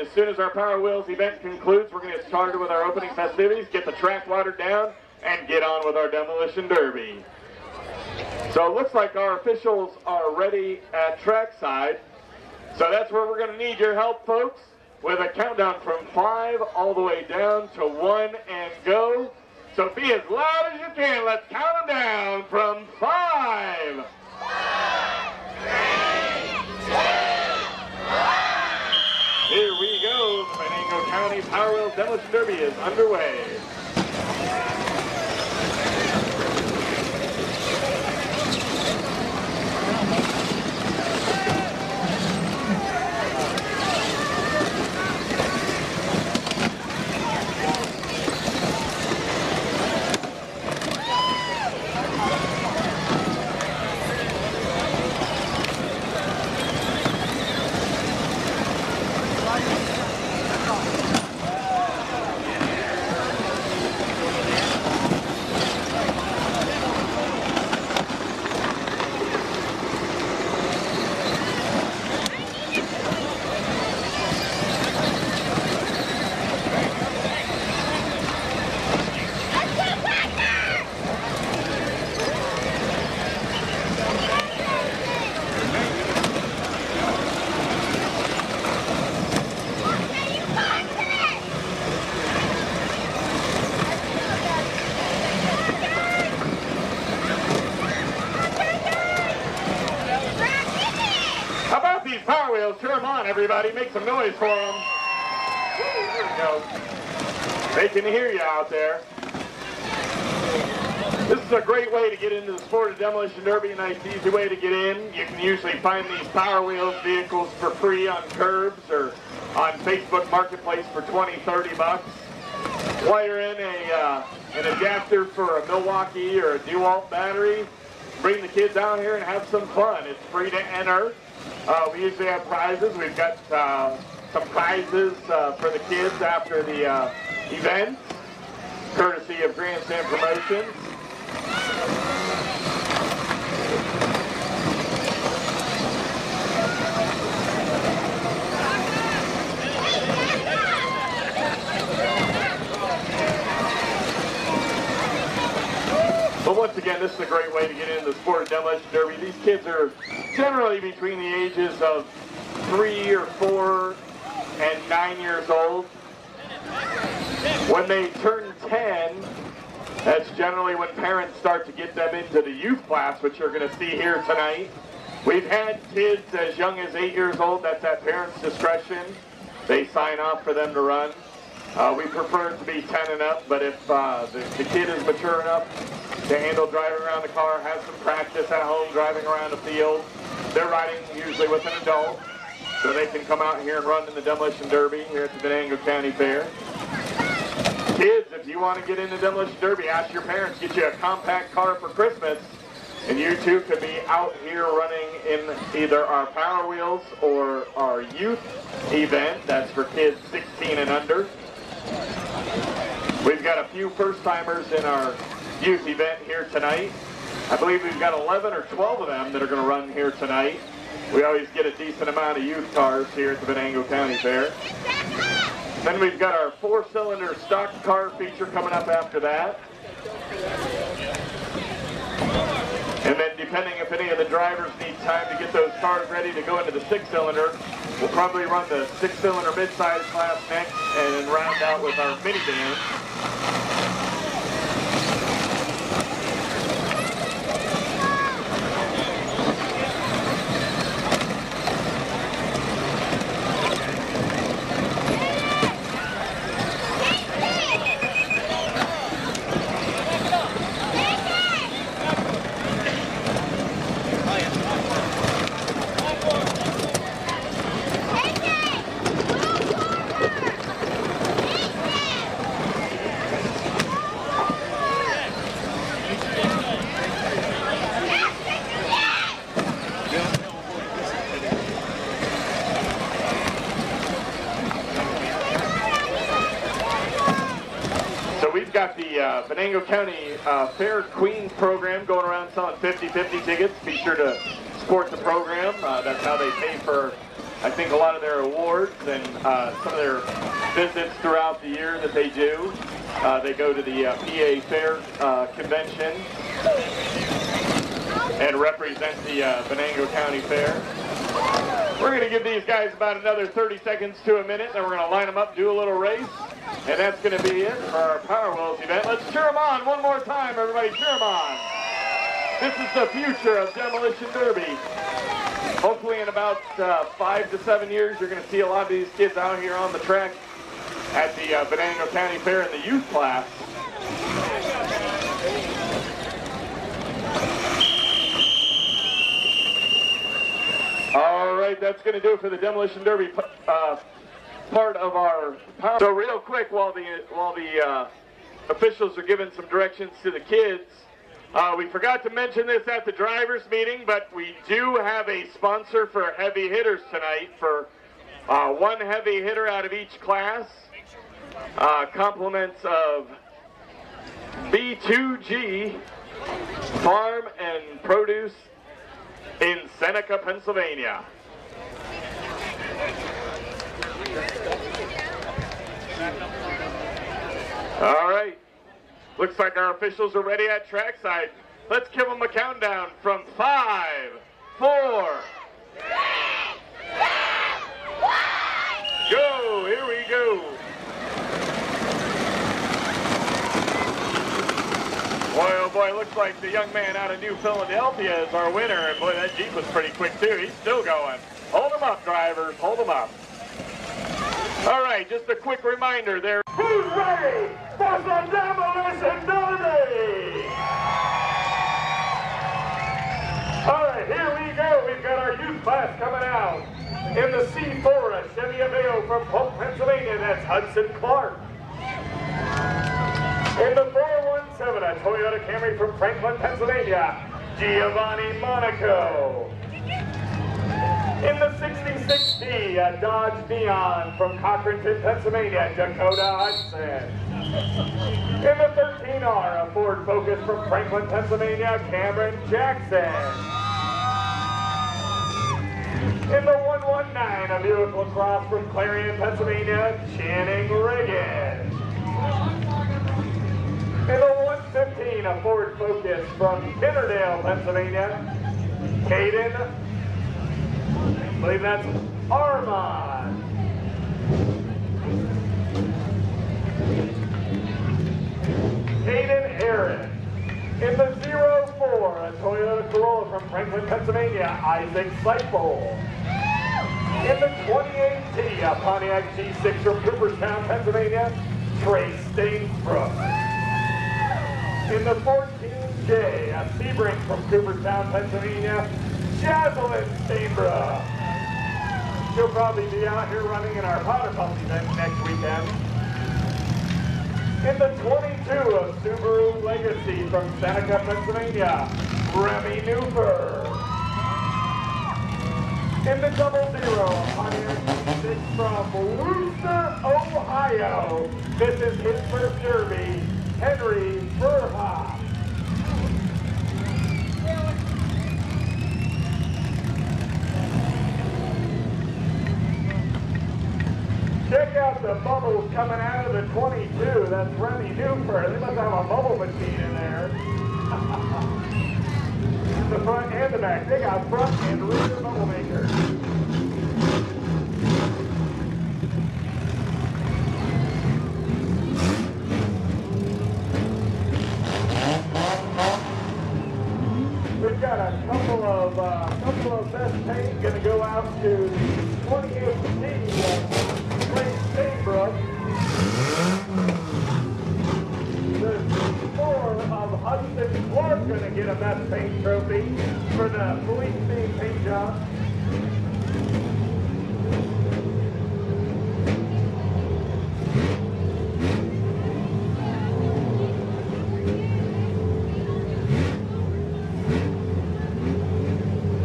As soon as our Power Wheels event concludes, we're going to get started with our opening festivities, get the track watered down, and get on with our demolition derby. So it looks like our officials are ready at trackside. So that's where we're going to need your help, folks, with a countdown from 5 all the way down to 1 and go. So be as loud as you can. Let's count them down from 5. 3, 2, 1. Here we go. The Venango County Power Wheels Demolition Derby is underway. Power Wheels, turn them on, everybody. Make some noise for them. There we go. They can hear you out there. This is a great way to get into the sport of demolition derby. A nice, easy way to get in. You can usually find these Power Wheels vehicles for free on curbs or on Facebook Marketplace for 20, 30 bucks. Wire in an adapter for a Milwaukee or a DeWalt battery. Bring the kids out here and have some fun. It's free to enter. We usually have prizes. We've got some prizes for the kids after the event, courtesy of Grandstand Promotions. But once again, this is a great way to get into the sport of demolition derby. These kids are generally between the ages of 3 or 4 and 9 years old. When they turn 10, that's generally when parents start to get them into the youth class, which you're going to see here tonight. We've had kids as young as 8 years old. That's at parents' discretion. They sign off for them to run. We prefer it to be 10 and up, but if the kid is mature enough to handle driving around the car, has some practice at home driving around the field, they're riding usually with an adult, so they can come out here and run in the demolition derby here at the Venango County Fair. Kids, if you want to get into demolition derby, ask your parents, get you a compact car for Christmas, and you too could be out here running in either our Power Wheels or our youth event. That's for kids 16 and under. We've got a few first-timers in our youth event here tonight. I believe we've got 11 or 12 of them that are going to run here tonight. We always get a decent amount of youth cars here at the Venango County Fair. Then we've got our 4-cylinder stock car feature coming up after that. And then depending if any of the drivers need time to get those cars ready to go into the 6-cylinder, we'll probably run the 6-cylinder mid-size class next and round out with our minivan. We've got the Venango County Fair Queens program going around selling 50-50 tickets. Be sure to support the program. That's how they pay for I think a lot of their awards and some of their visits throughout the year that they do. They go to the PA Fair convention and represent the Venango County Fair. We're going to give these guys about another 30 seconds to a minute, then we're going to line them up, do a little race, and that's going to be it for our Power Wheels event. Let's cheer them on one more time, everybody. Cheer them on. This is the future of Demolition Derby. Hopefully in about 5 to 7 years, you're going to see a lot of these kids out here on the track at the Venango County Fair in the youth class. All right, that's going to do it for the Demolition Derby part of our power. So real quick, while the officials are giving some directions to the kids, we forgot to mention this at the drivers' meeting, but we do have a sponsor for heavy hitters tonight for one heavy hitter out of each class. Compliments of B2G Farm and Produce in Seneca, Pennsylvania. All right. Looks like our officials are ready at trackside. Let's give them a countdown from 5, 4, 3, 2, 1. Go! Here we go. Boy, oh boy, looks like the young man out of New Philadelphia is our winner. And boy, that Jeep was pretty quick too. He's still going. Hold him up, drivers. Hold him up. All right, just a quick reminder there. Who's ready for the Demolition Derby? All right, here we go. We've got our youth class coming out. In the C4, a Chevy Aveo from Polk, Pennsylvania, that's Hudson Clark. In the 417, a Toyota Camry from Franklin, Pennsylvania, Giovanni Monaco. In the 6060, a Dodge Neon from Cochranton, Pennsylvania, Dakota Hudson. In the 13R, a Ford Focus from Franklin, Pennsylvania, Cameron Jackson. In the 119, a vehicle cross from Clarion, Pennsylvania, Channing Reagan. In the 115, a Ford Focus from Hinnerdale, Pennsylvania, Caden, I believe that's Armand. Caden Aaron. In the 04, a Toyota Corolla from Franklin, Pennsylvania, Isaac Seipel. In the 28T, a Pontiac G6 from Cooperstown, Pennsylvania, Trey Stainsbrook. In the 14J, a Sebring from Cooperstown, Pennsylvania, Jaslyn Steinbrook. She'll probably be out here running in our Powder Puff event next weekend. In the 22, a Subaru Legacy from Seneca, Pennsylvania, Remy Newfer. In the 00, a Pontiac G6 from Wooster, Ohio. This is his first derby, Henry Verhoff. Check out the bubbles coming out of the 22. That's Remy Newford. They must have a bubble machine in there. The front and the back. They got front and rear bubble makers. We've got a couple of best paint going to go out to the 28T. Steinbrook. The 4 of Hudson Clark going to get a best paint trophy for the police theme paint job.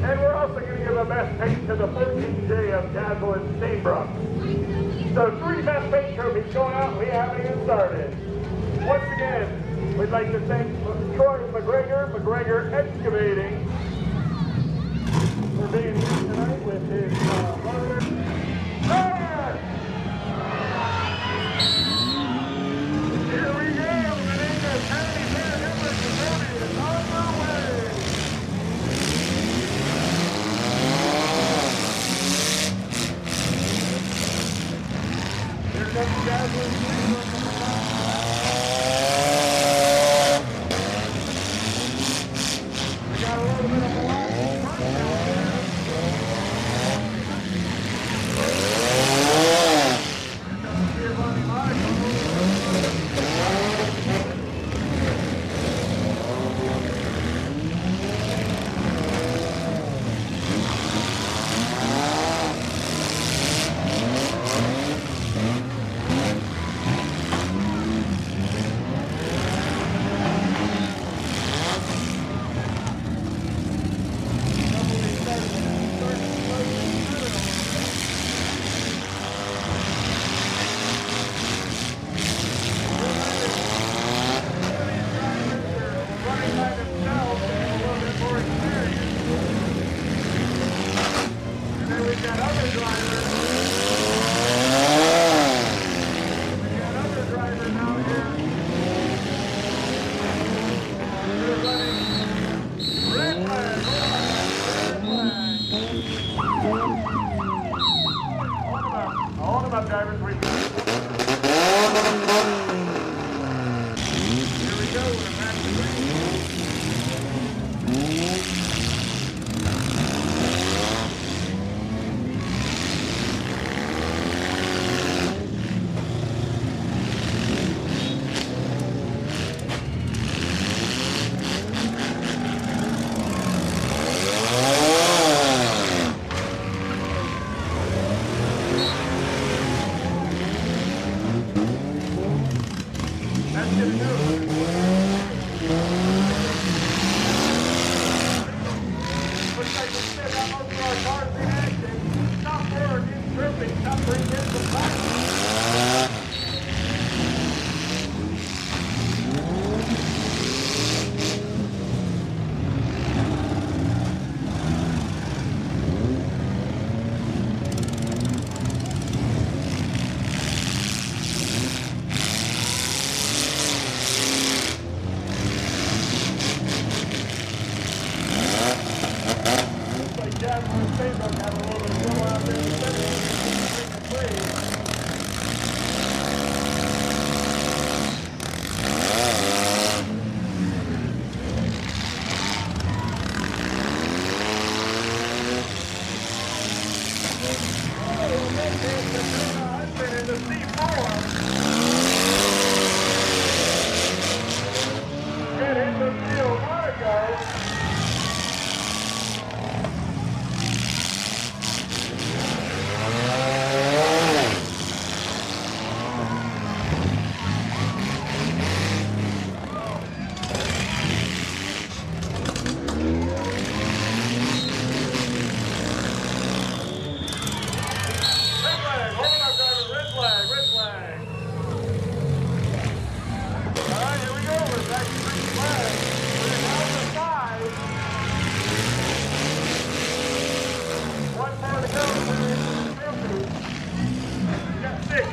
And we're also going to give a best paint to the 14J of Jaslyn Steinbrook. So 3 best paint trophies going out, we haven't even started. Once again, we'd like to thank Troy McGregor Excavating, for being here tonight with his mother. Fire! Here we go. Venango County Fair number 30 is on the way. Here comes the guys with the we got a little bit of velocity front down there. All of my drivers, we here we go, we're back to green. That's gonna do it. Looks like we still got most of our cars in action. Stop forward, in tripping, stop bringing in some back.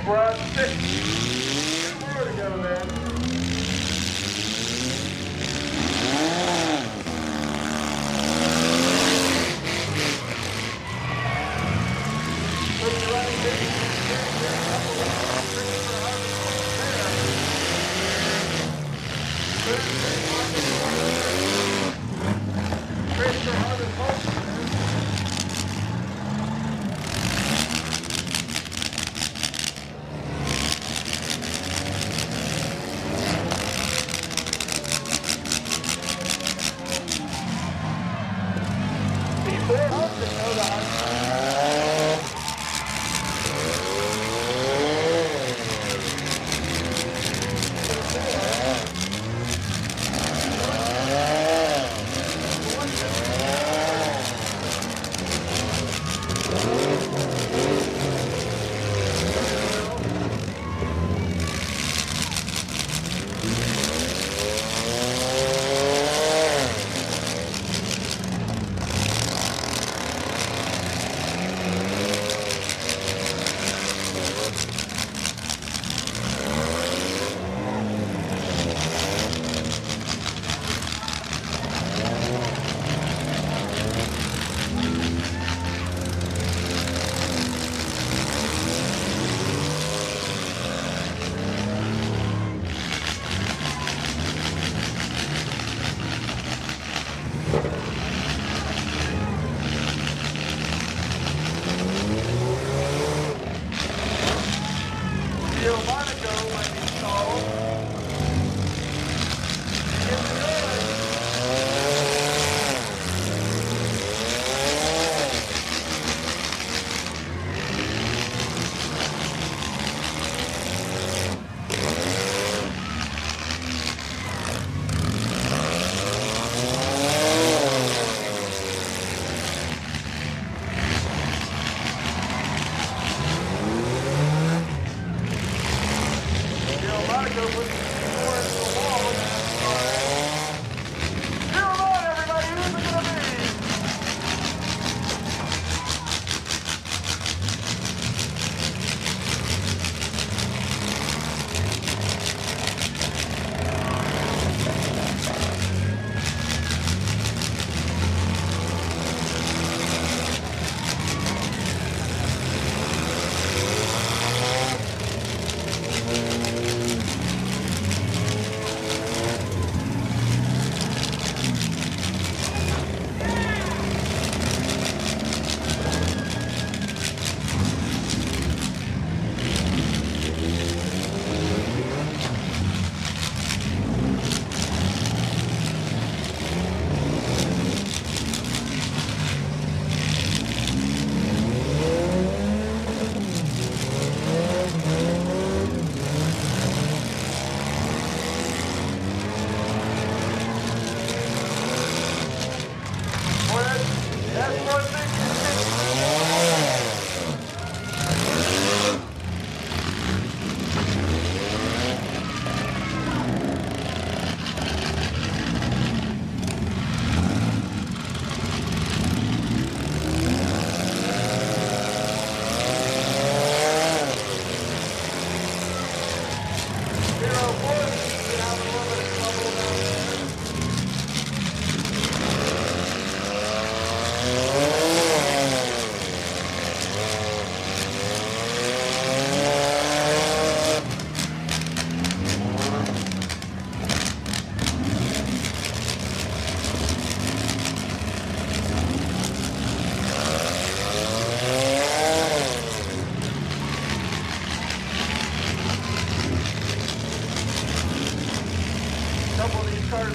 Brad, 6. 2 more to go then.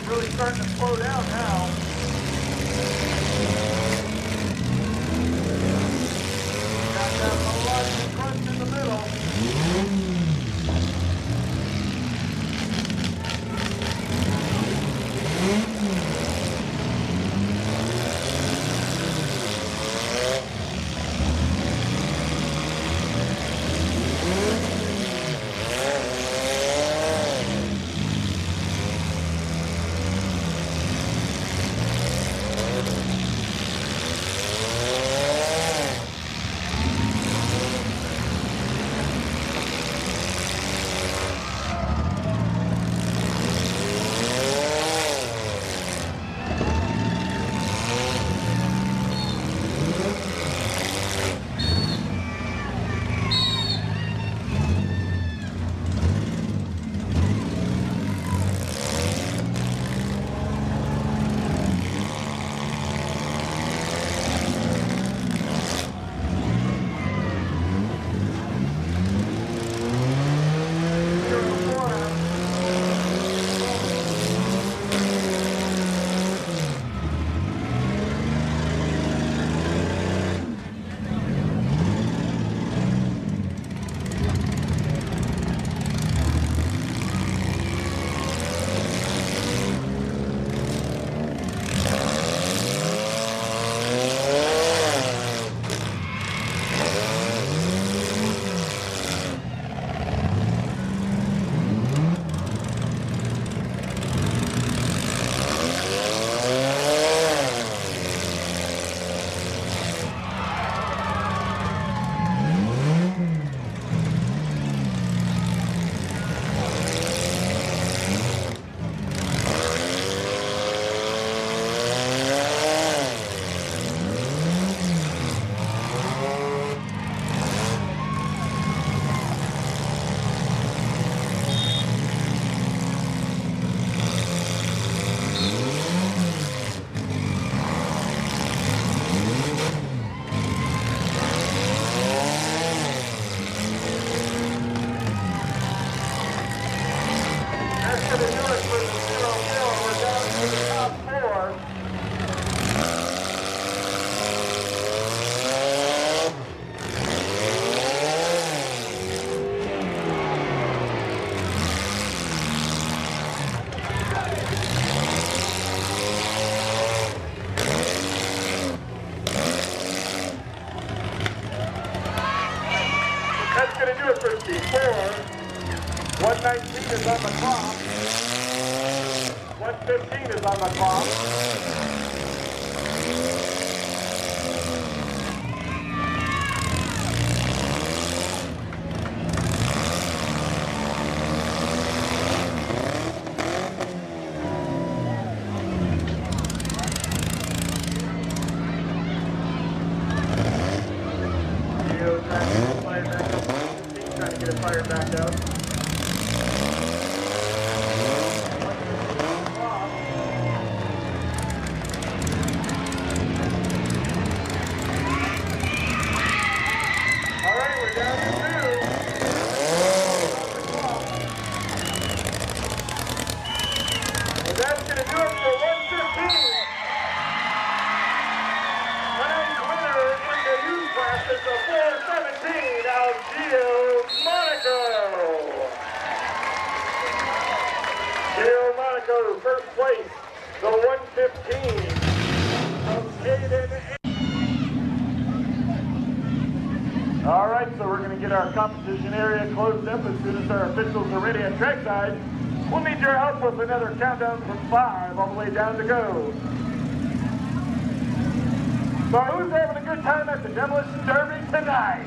Really starting to slow down now. Got that whole lot of crunch in the middle. 119 is on the clock. 115 is on the clock. Trying to get it fired back up. All right, we're down to 2. And that's going to do it for 115. Tonight's winner in the youth class is the 417 out Gio Monaco. Gio Monaco, first place, the 115 of Caden. All right, so we're going to get our competition area closed up as soon as our officials are ready at trackside. We'll need your help with another countdown from 5 all the way down to go. So who's having a good time at the Demolition Derby tonight?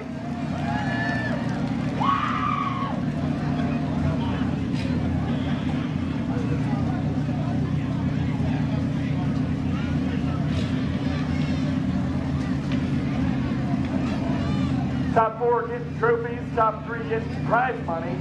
Top 4 getting trophies, top 3 getting prize money.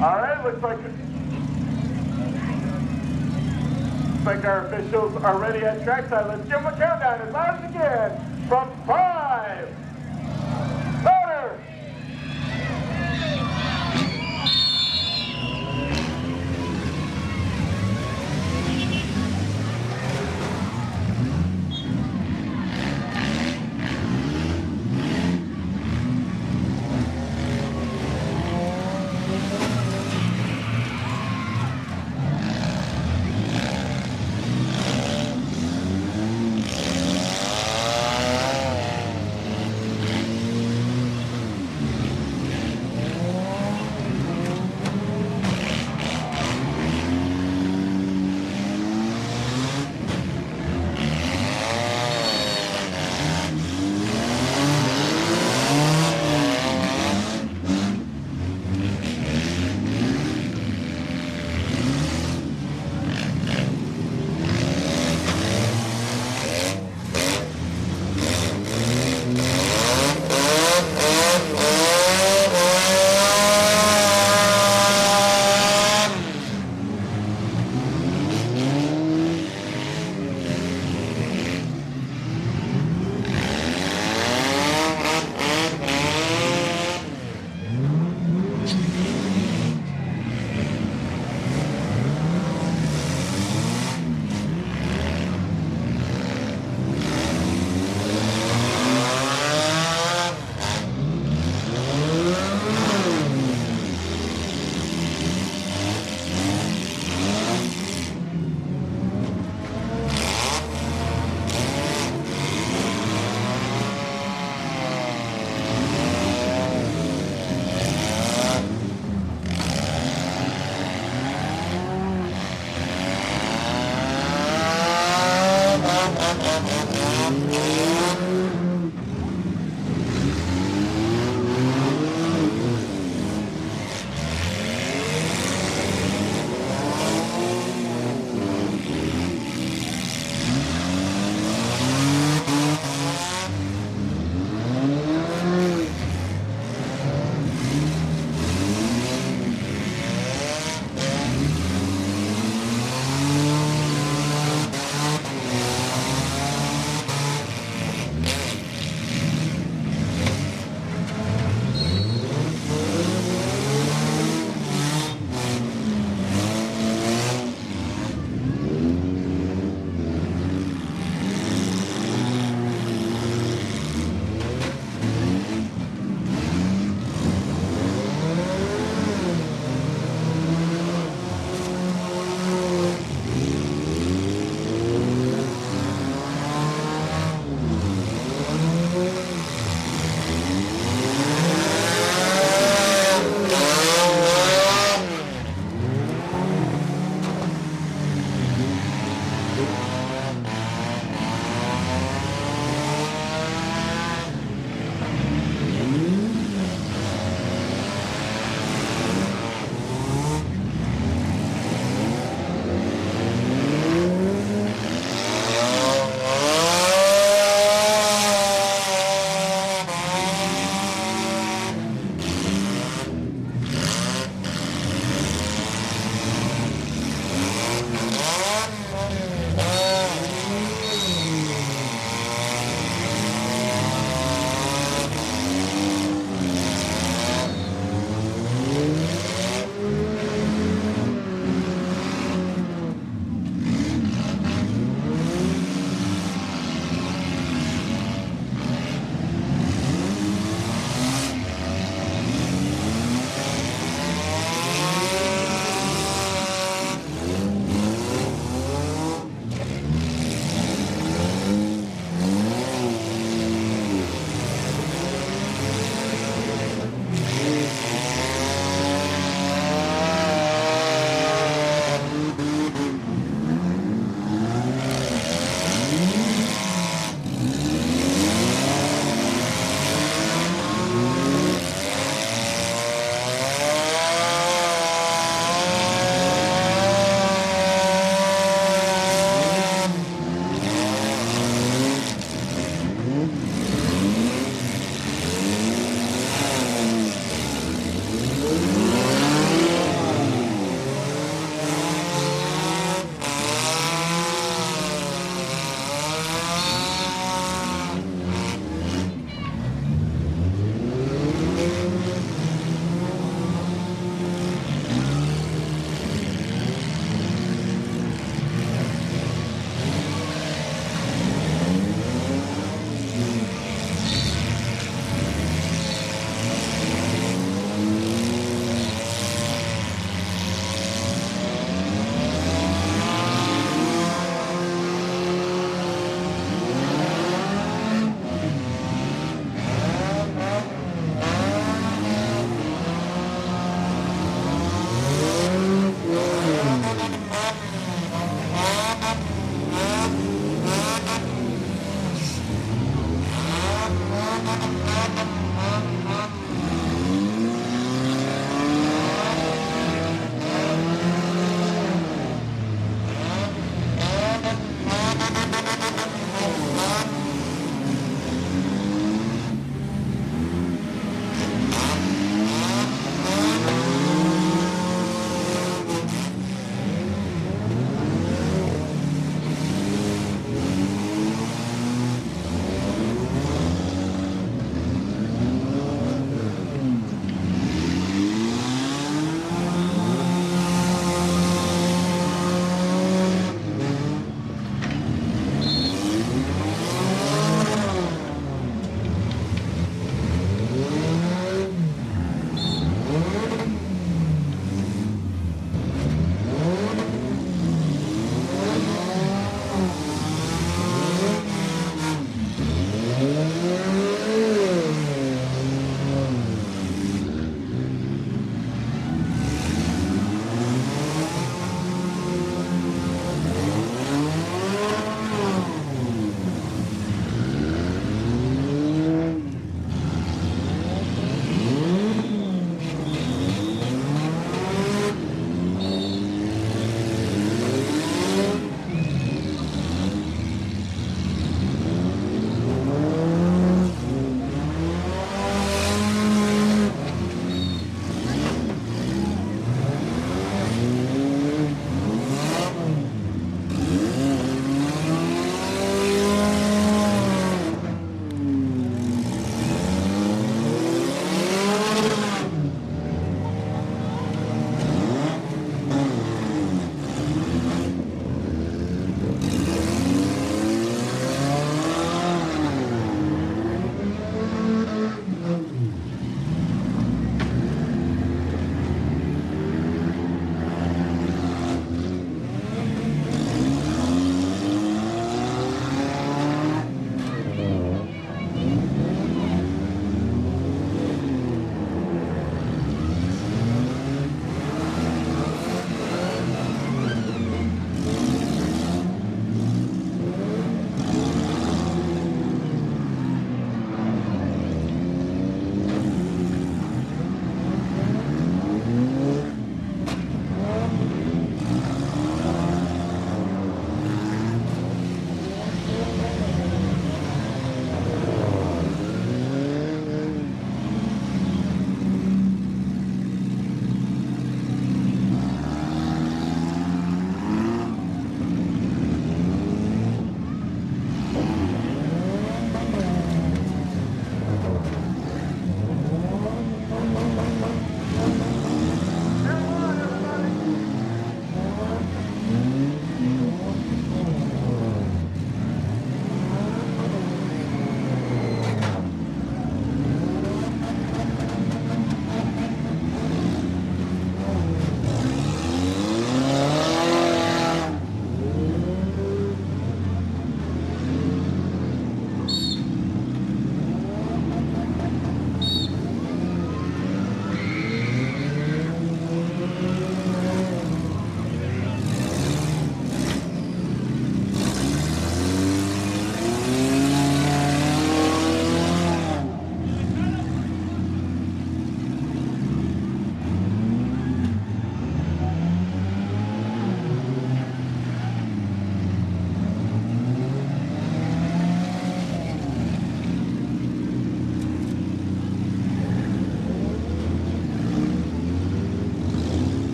All right, looks like our officials are ready at trackside. Let's give them a countdown as loud as again from 5. Louder!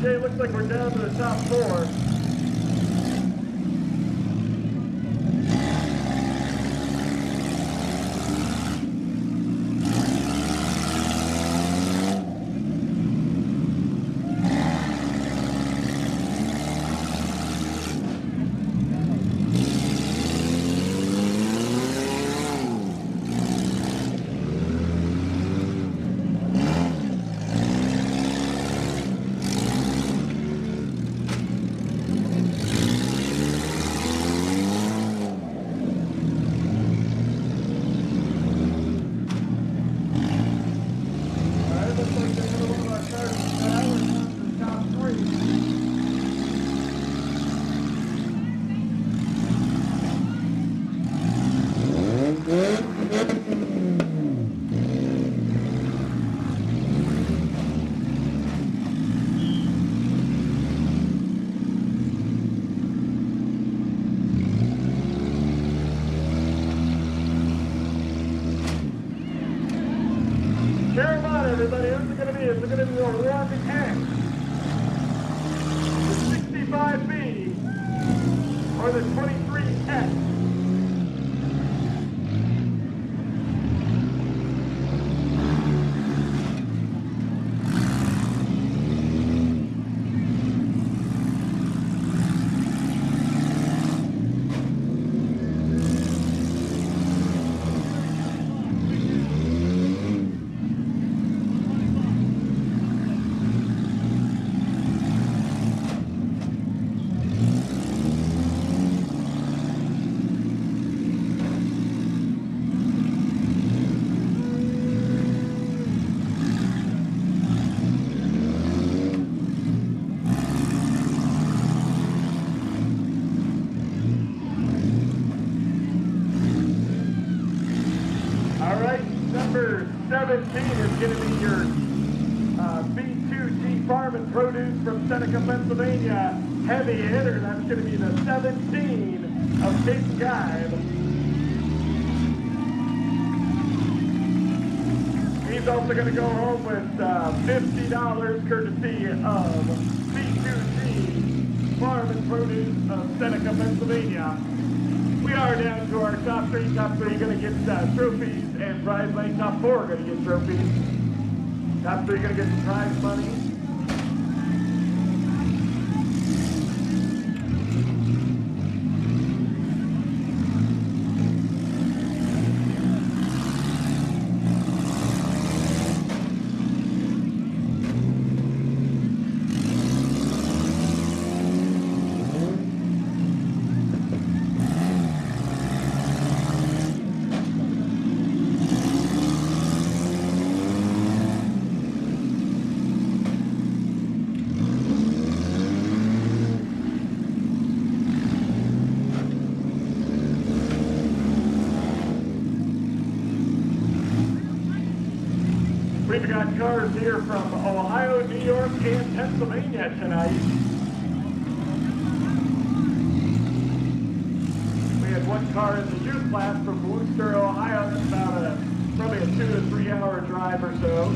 Okay, looks like we're down to the top 4. Everybody, who's it going to be? Is it going to be the 1X, the 65B, or the 23X? Number 17 is going to be your B2G Farm and Produce from Seneca, Pennsylvania. Heavy hitter, that's going to be the 17 of Cape Guide. He's also going to go home with $50 courtesy of B2G Farm and Produce of Seneca, Pennsylvania. We are down to our top 3. Top 3 are going to get trophies and prize money. Top 4 are going to get trophies. Top 3 are going to get some prize money. We've got cars here from Ohio, New York, and Pennsylvania tonight. We had one car in the youth class from Worcester, Ohio. That's about probably a 2 to 3 hour drive or so.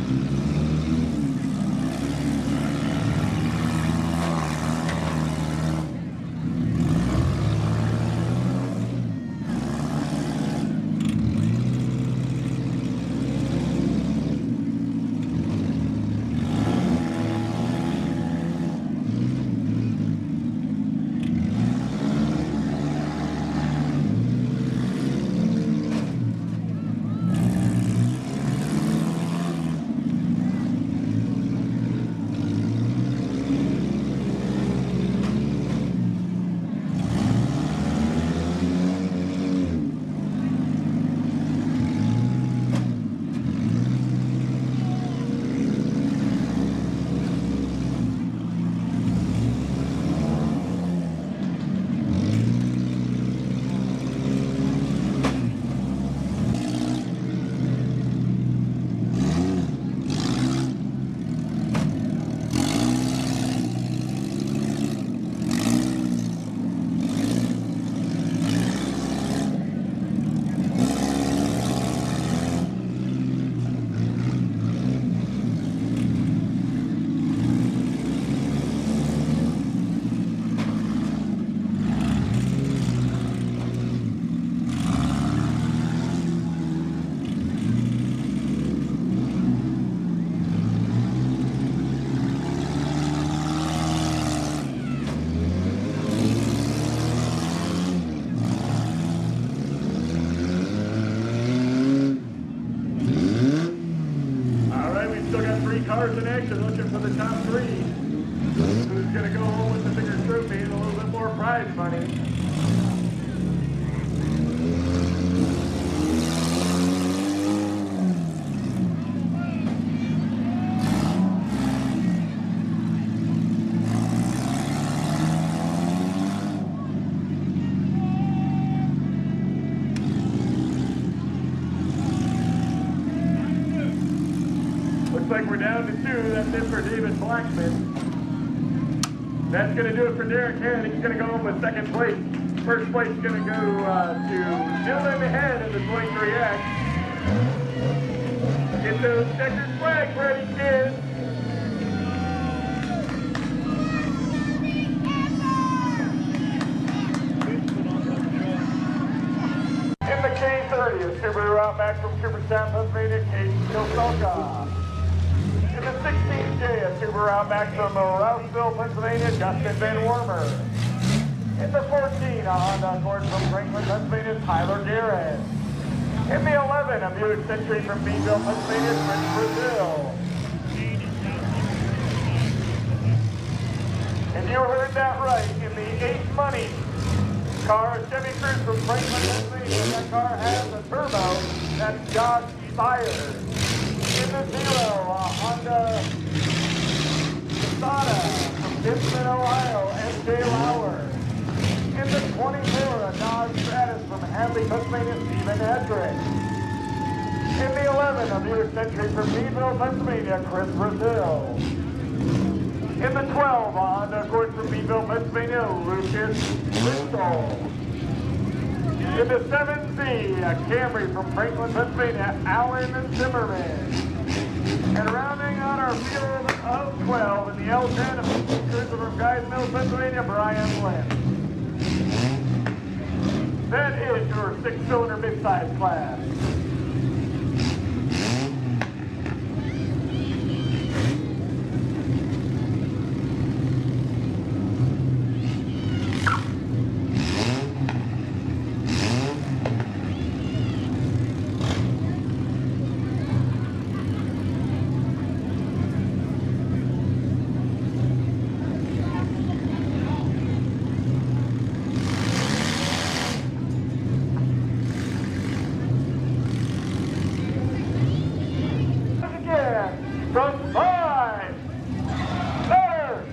cars in action looking for the top three. Who's going to go home with the bigger trophy and a little bit more prize money. Looks like we're down to two. That's it for David Blackman. That's going to do it for Derek Head. He's going to go home with second place. First place is going to go to Dylan Head in the 23X. Get those checkered flags ready, kids. In the K30, a Subaru Outback from Cooperstown, Pennsylvania, Casey Kilsoka. In the 16J, a Subaru Outback from Rouseville, Pennsylvania, Justin Van Wormer. In the 14, a Honda Accord from Franklin, Pennsylvania, Tyler Garrett. In the 11, a Buick Century from Meadville, Pennsylvania, Chris Brazil. And you heard that right, in the 8 money car, a Chevy Cruze from Franklin, Pennsylvania. That car has a turbo that's Josh Fire. In the 0, a Honda Sonata from Gibson, Ohio, M.J. Lauer. In the 24, a Dodge Stratus from Hadley, Pennsylvania, Stephen Hedrick. In the 11, a Buick Century from Meadville, Pennsylvania, Chris Brazil. In the 12, a Honda Accord from Meadville, Pennsylvania, Lucas Bristol. In the 7Z, a Camry from Franklin, Pennsylvania, Alan Zimmerman. And rounding out our field of 12 in the L10, a Cruiser from Guys Mills, Pennsylvania, Brian Lynn. That is your 6-cylinder mid-size class. From 5, 4,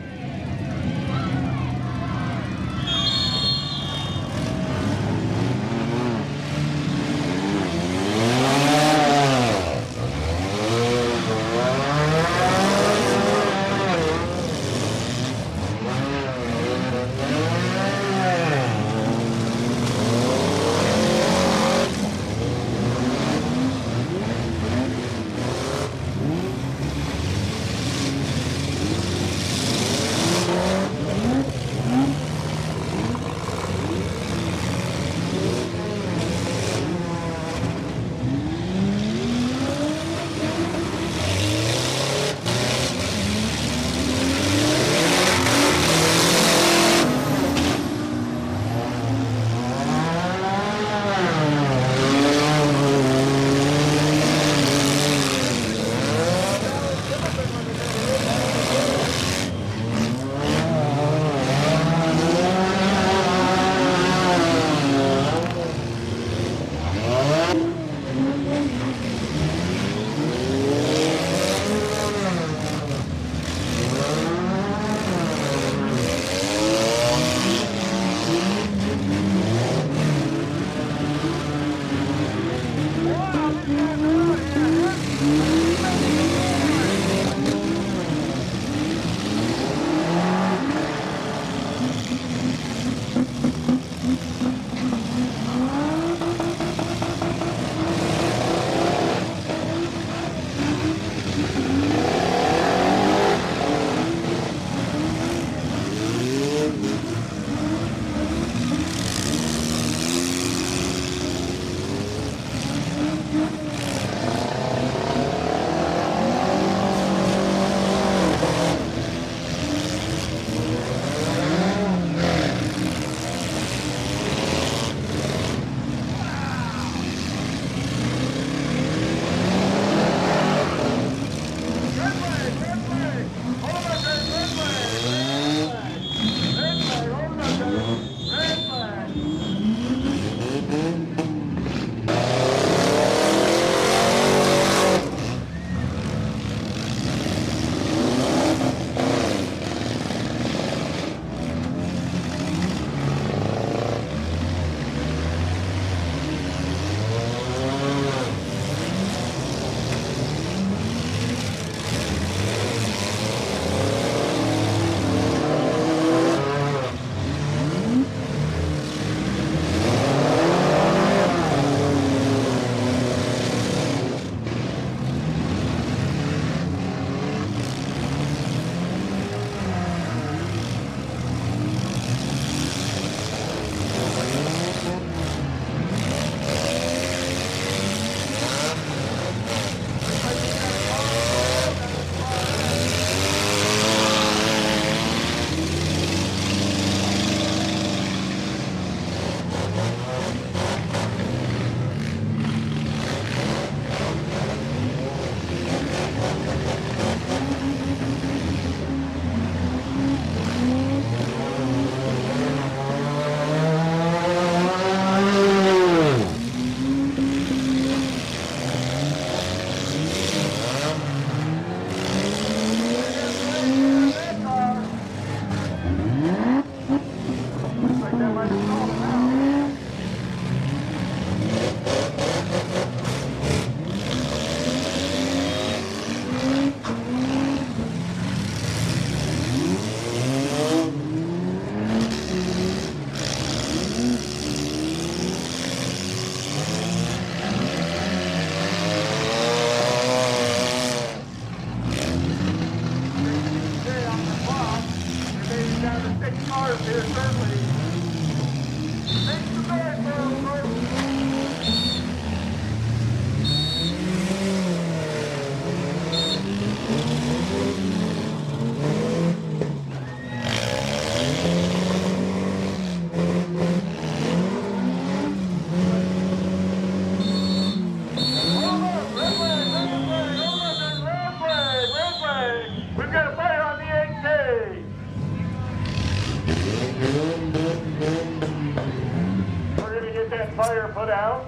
down.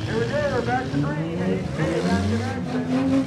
Here we go, we're back to green. Hey, back in action.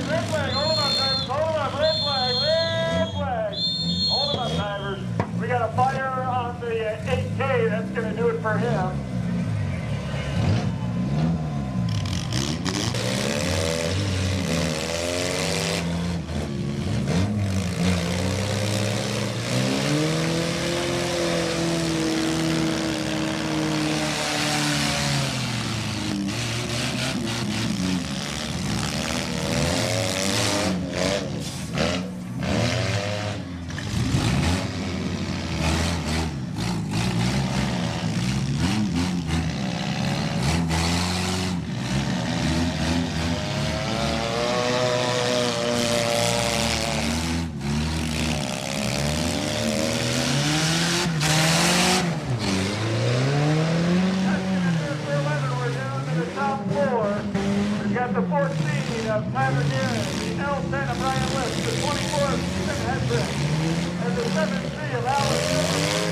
Red flag, hold them up, drivers, hold them up, red flag. Hold them up, drivers. We got a fire on the 8K, that's going to do it for him. The 14 of Tyler Guerin, the L10 of Brian West, the 24 of Stephen Hedrick, and the 7-3 of Alan Silver.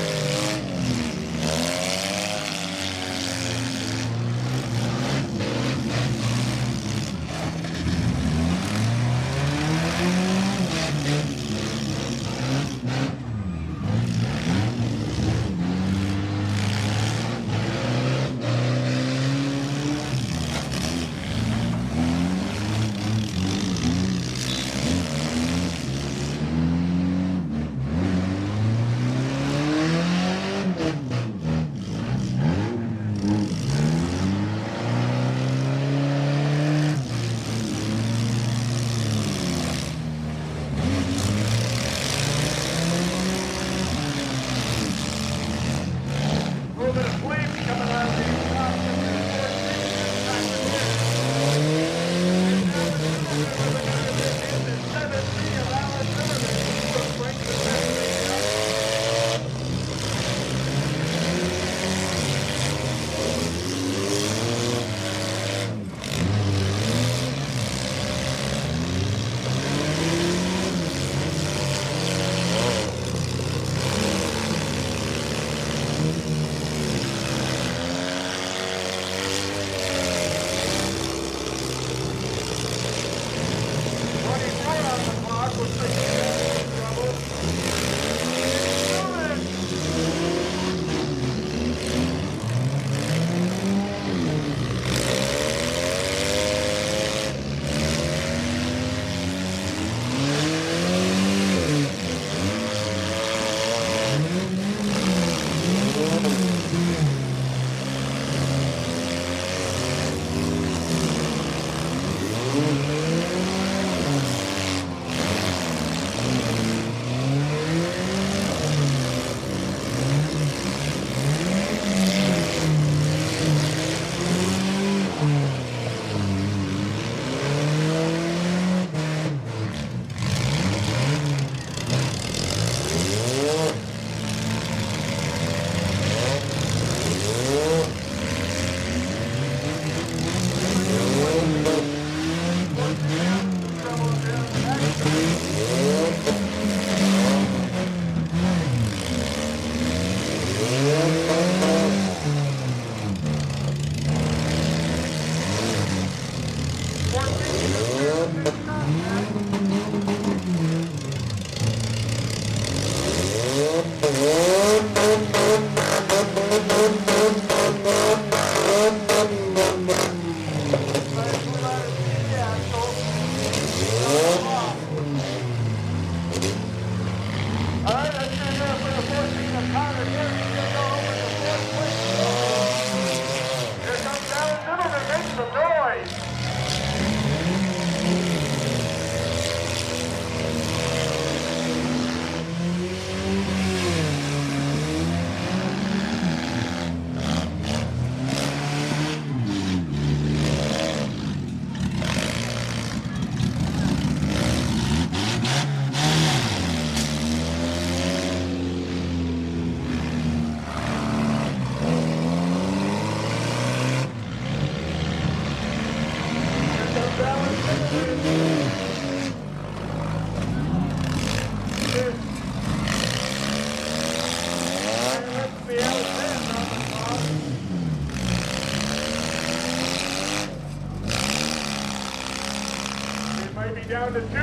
down to 2. We may be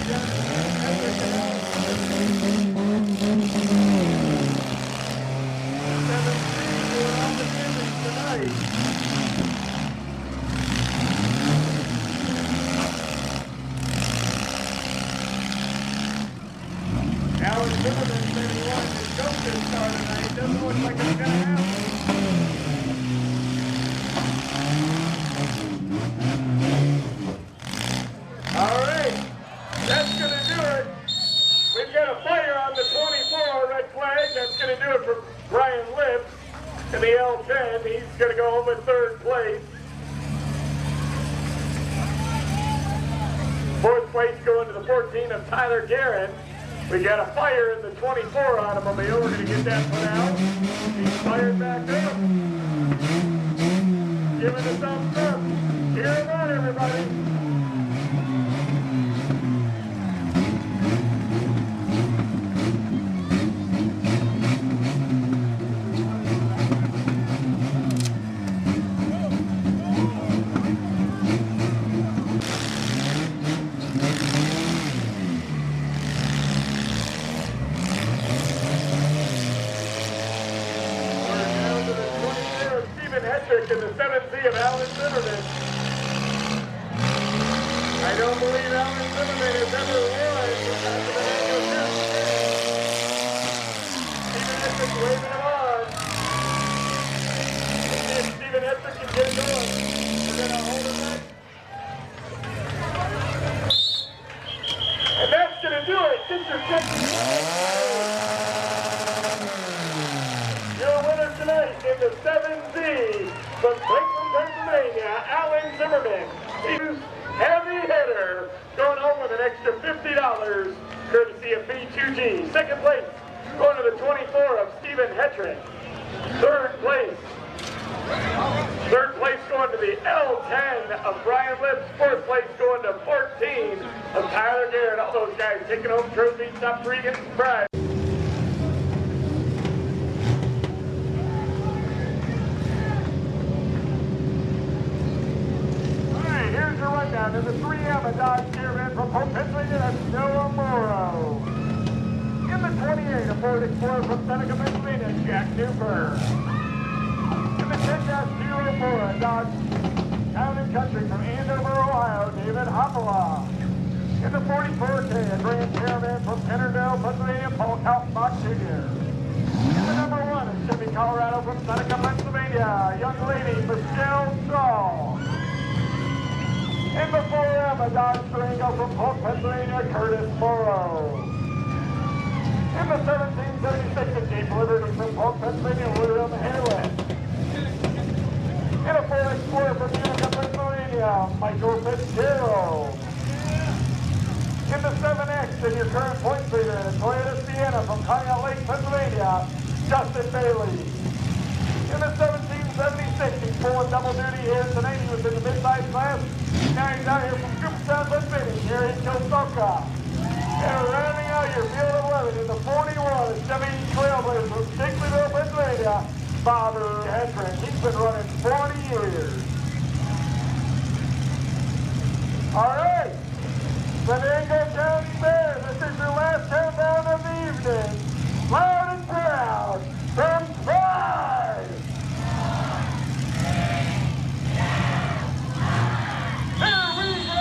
down to 17 doing all the damage tonight. Alan Zimmerman said he wanted to choke this car tonight. Doesn't look like it's going to happen. All right, that's going to do it. We've got a fire on the 24 red flag. That's going to do it for Brian Lips in the L10. He's going to go home in 3rd place. 4th place going to the 14 of Tyler Guerin. We got a fire in the 24 automobile. We're going to get that put out. He's fired back up. Give it a thumbs up. Cheer him on, everybody. In the 7th of Alan Zimmerman. I don't believe Alan Zimmerman has ever won after the venango test. Stephen Hedrick waving him on. Let's see if Stephen Hedrick can get it going. We're going to hold it back. And that's going to do it. Get your check. Your winner tonight in the 7Z from Franklin, Pennsylvania, Alan Zimmerman. He's heavy hitter, going home with an extra $50, courtesy of B2G. 2nd place, going to the 24 of Stephen Hedrick. 3rd place. 3rd place going to the L10 of Brian Lips. 4th place going to 14 of Tyler Guerin. All those guys taking home trophies, top 3 getting some prize. Here's your rundown in the 3M, a Dodge Caravan from Polk, Pennsylvania, that's Noah Morrow. In the 28, a Ford Explorer from Seneca, Pennsylvania, Jack Newburn. In the 10-04, a Dodge Town and Country from Andover, Ohio, David Hopala. In the 44K, a Grand Caravan from Pennerville, Pennsylvania, Paul Kaltenbach Jr. In the number 1, a Chevy Colorado from Seneca, Pennsylvania, a young lady, Michelle Shaw. In the 4M, a Dodge Durango from Polk, Pennsylvania, Curtis Morrow. In the 1776, a Jeep Liberty from Polk, Pennsylvania, William Halen. In a Ford Explorer from Utica, Pennsylvania, Michael Fitzgerald. In the 7X, and your current points leader, a Toyota Sienna from Conneaut Lake, Pennsylvania, Justin Bailey. In the 1776, he's pulling double duty here tonight. He was in the mid-size class. Now he's out here from Cooperstown, Pennsylvania, here in Kilsoka. And rounding out your field of 11 in the 41, a Chevy Trailblazer from Shakespeareville, Pennsylvania, Bobby Hedrick. He's been running 40 years. All right, Venango County Fair, this is your last countdown of the evening. Loud and proud, from Pride. Here we go!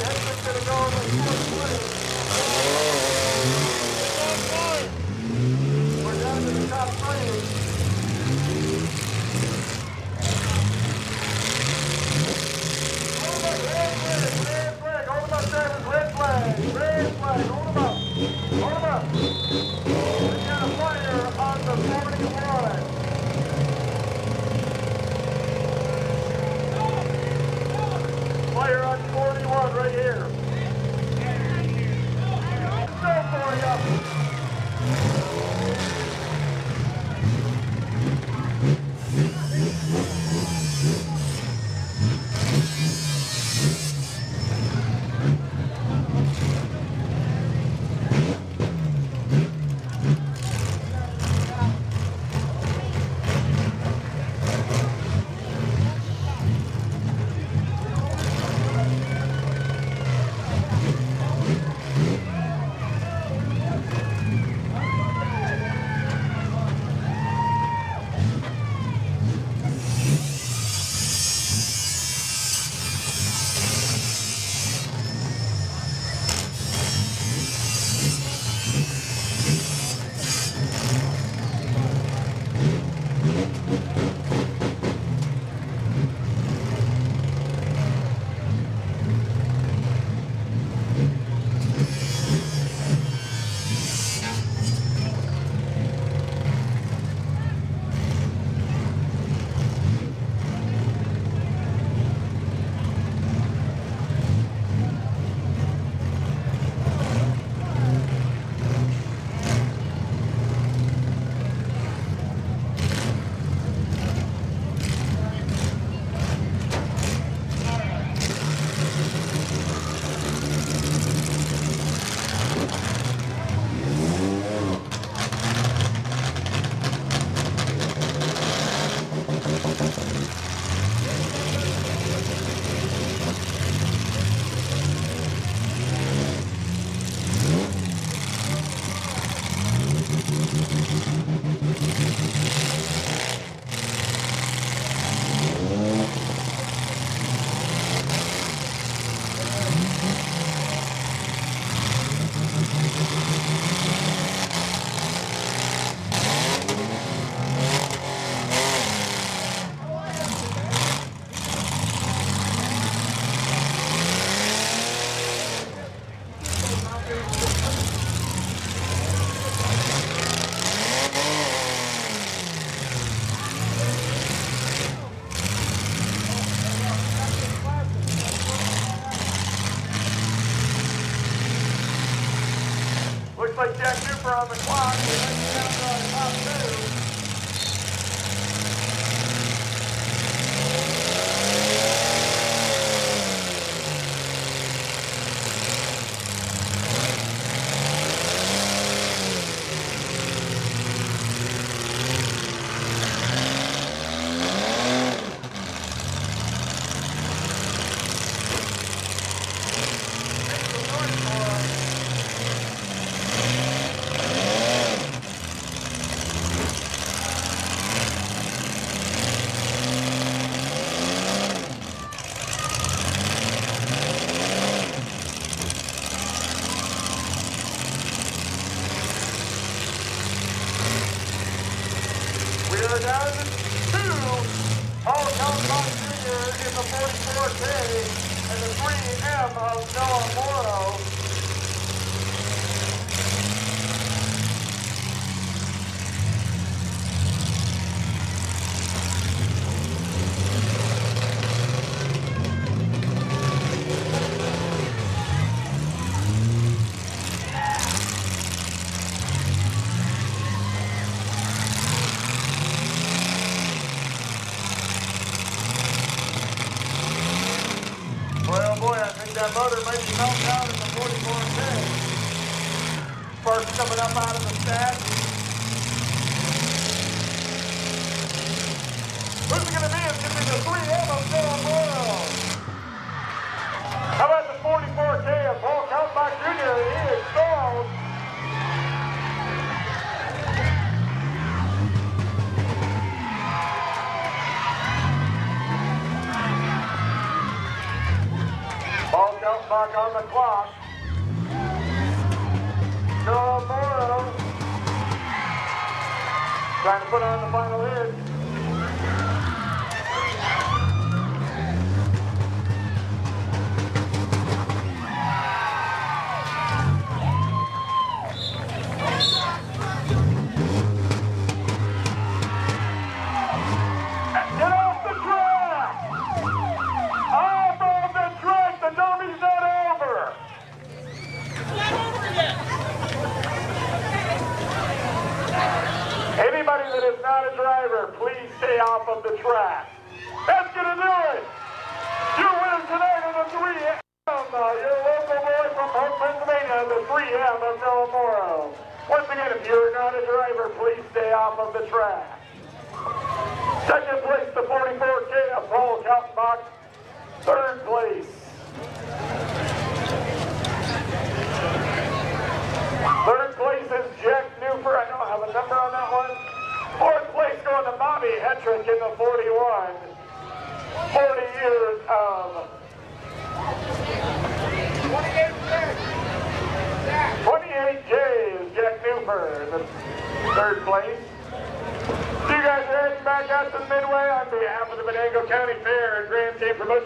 Hector's going to go in the fourth place. We're down to the top three. Hold them up, red flag. Hold them up, Travis, red flag. Red flag, hold them up. Hold them up. We got a fire on the 41. Fire on 41 right here. Go for you. Looks like Jack Cooper on the clock. We're heading down to our top two. We're down to two. Paul Calcon Jr. in the 44K and the 3M of Noah Morrow. Boy, I think that motor might be melting out in the 44K. Sparks coming up out of the stack. Who's it going to be? It's going to be the 3M of Noah Morrow. How about the 44K of Paul Kaltbach Jr.? He is stalled. Paul Kaltbach Kaltenbach on the clock. Joe Morrow trying to put on the final hit. Get off the track! Off of the track! The derby's not over! Anybody that is not a driver, please stay off of the track. That's gonna do it! You win tonight in the 3M! Your local boy from Hope, Pennsylvania, the 3M of Joe Morrow. Once again, if you're not a driver, please stay off of the track. Second place, the 44K of Paul Kaltenbach. Third place. Third place is Jack Newfer. I don't have a number on that one. Fourth place going to Bobby Hetrick in the 41. 40 years of 28K is Jack Newfer in the third place. So you guys are heading back out to the Midway on behalf of the Venango County Fair and Grand State Promotion.